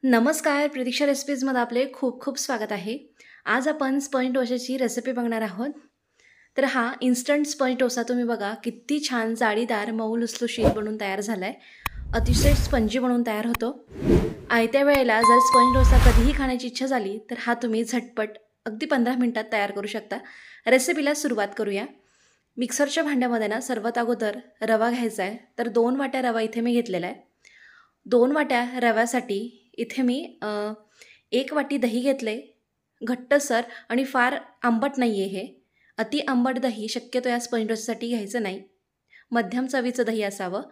नमस्कार, प्रतीक्षा रेसिपीजमध्ये आपले खूप खूप स्वागत आहे. आज आपण स्पंज डोशाची रेसिपी बघणार आहोत. तर हा इन्स्टंट स्पंज डोसा तुम्ही बघा किती छान जाळीदार मऊ लुसलुशीत बनून तयार झाला आहे. अतिशय स्पंजी बनून तयार होतो. आयत्या वेळेला जर स्पंज डोसा कधीही खाण्याची इच्छा झाली तर हा तुम्ही झटपट अगदी 15 मिनिटात तयार करू शकता. रेसिपीला सुरुवात करूया. मिक्सरच्या भांड्यामध्ये ना सर्वात अगोदर रवा घ्यायचा आहे. तर 2 वाट्या रवा इथे मी घेतलेला आहे. 2 वाट्या रव्यासाठी इथे मी 1 वाटी दही घेतले, घट्टसर आणि फार आंबट नाही आहे हे. अति आंबट दही शक्यतो या स्पंज डोसासाठी घ्यायचं नाही. मध्यम चवीचं दही असावं.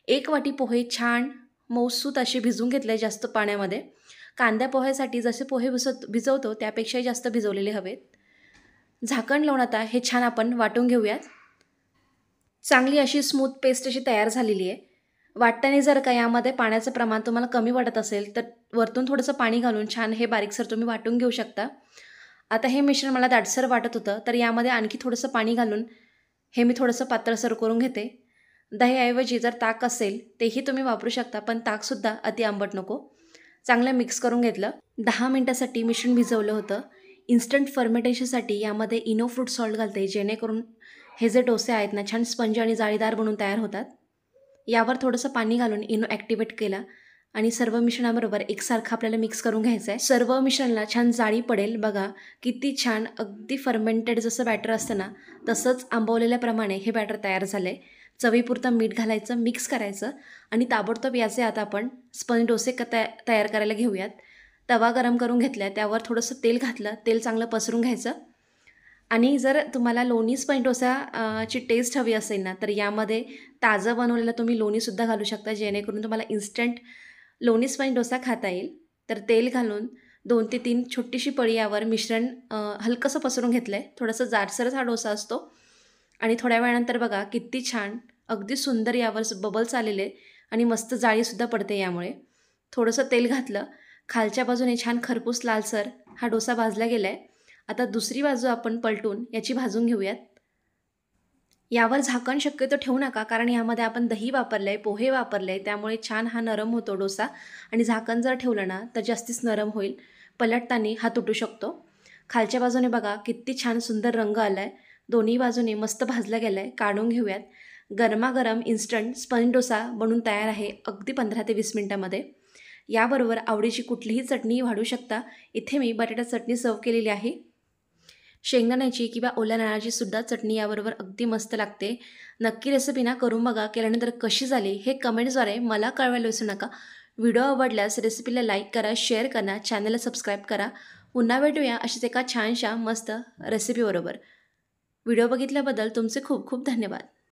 1 वाटी पोहे छान मऊसूत असे भिजवून घेतले जास्त पाण्यामध्ये. कांद्या पोह्यासाठी जसे पोहे भिजवतो त्यापेक्षाही जास्त भिजवलेले हवेत. झाकण लावून आता हे छान आपण वाटून घेऊयात. चांगली अशी स्मूथ पेस्ट अशी तयार झालेली आहे. वाटताना जर का यामध्ये पाण्याचं प्रमाण तुम्हाला कमी वाटत असेल तर वरतून थोडंसं पाणी घालून छान हे बारीकसर तुम्ही वाटून घेऊ शकता. आता हे मिश्रण मला दाटसर वाटत होतं तर यामध्ये आणखी थोडंसं पाणी घालून हे मी थोडंसं पातळसर करून घेते. दहीऐवजी जर ताक असेल तेही तुम्ही वापरू शकता, पण ताकसुद्धा अति आंबट नको. चांगलं मिक्स करून घेतलं. 10 मिनटासाठी मिश्रण भिजवलं होतं. इन्स्टंट फर्मेंटेशनसाठी यामध्ये इनो फ्रूट सॉल्ट घालते, जेणेकरून हे जे डोसे आहेत ना छान स्पंज आणि जाळीदार बनून तयार होतात. यावर थोडंसं पाणी घालून इनो ॲक्टिवेट केला आणि सर्व मिश्रणाबरोबर एकसारखं आपल्याला मिक्स करून घ्यायचं आहे. सर्व मिश्रणाला छान जाळी पडेल. बघा किती छान अगदी फर्मेंटेड जसं बॅटर असतं ना तसंच आंबवलेल्याप्रमाणे हे बॅटर तयार झालं आहे. चवीपुरतं मीठ घालायचं, मिक्स करायचं आणि ताबडतोब याचे आता आपण स्पंज डोसे तयार करायला घेऊयात. तवा गरम करून घेतला, त्यावर थोडंसं तेल घातलं, तेल चांगलं पसरून घ्यायचं. आणि जर तुम्हाला लोणी स्पंज डोसा ची टेस्ट हवी असेल ना तर यामध्ये ताजं बनवलेलं तुम्ही लोणीसुद्धा घालू शकता, जेणेकरून तुम्हाला इन्स्टंट लोणी स्पंज डोसा खाता येईल. तर तेल घालून 2 ते 3 छोटीशी पळी यावर मिश्रण हलकंसं पसरून घेतलं आहे. थोडंसं जाडसरच हा डोसा असतो. आणि थोड्या वेळानंतर बघा किती छान अगदी सुंदर यावर बबल्स आलेले आणि मस्त जाळीसुद्धा पडते यामुळे. थोडंसं तेल घातलं. खालच्या बाजूने छान खरपूस लालसर हा डोसा भाजला गेला आहे. आता दुसरी बाजू आपण पलटून याची भाजून घेऊयात. यावर झाकण शक्यतो ठेवू नका, कारण यामध्ये आपण दही वापरलं आहे, पोहे वापरले आहे, त्यामुळे छान हा नरम होतो डोसा. आणि झाकण जर ठेवलं ना तर जास्तीच नरम होईल. पलटताना हा तुटू शकतो. खालच्या बाजूने बघा किती छान सुंदर रंग आला आहे. दोन्ही बाजूने मस्त भाजला गेला आहे. काढून घेऊयात. गरमागरम इन्स्टंट स्पंज डोसा बनून तयार आहे अगदी 15 ते 20 मिनटामध्ये. याबरोबर आवडीची कुठलीही चटणी वाढू शकता. इथे मी बटाटा चटणी सर्व केलेली आहे. शेंगदाण्याची किंवा ओल्या नारळाची सुद्धा चटणी याबरोबर अगदी मस्त लागते. नक्की रेसिपी ना करून बघा. केल्यानंतर कशी झाली हे कमेंट्सद्वारे मला कळवायला विसरू नका. व्हिडिओ आवडल्यास रेसिपीला लाईक करा, शेअर करा, चॅनलला सबस्क्राईब करा. पुन्हा भेटूया अशीच एका छानशा मस्त रेसिपीबरोबर. व्हिडिओ बघितल्याबद्दल तुमचे खूप खूप धन्यवाद.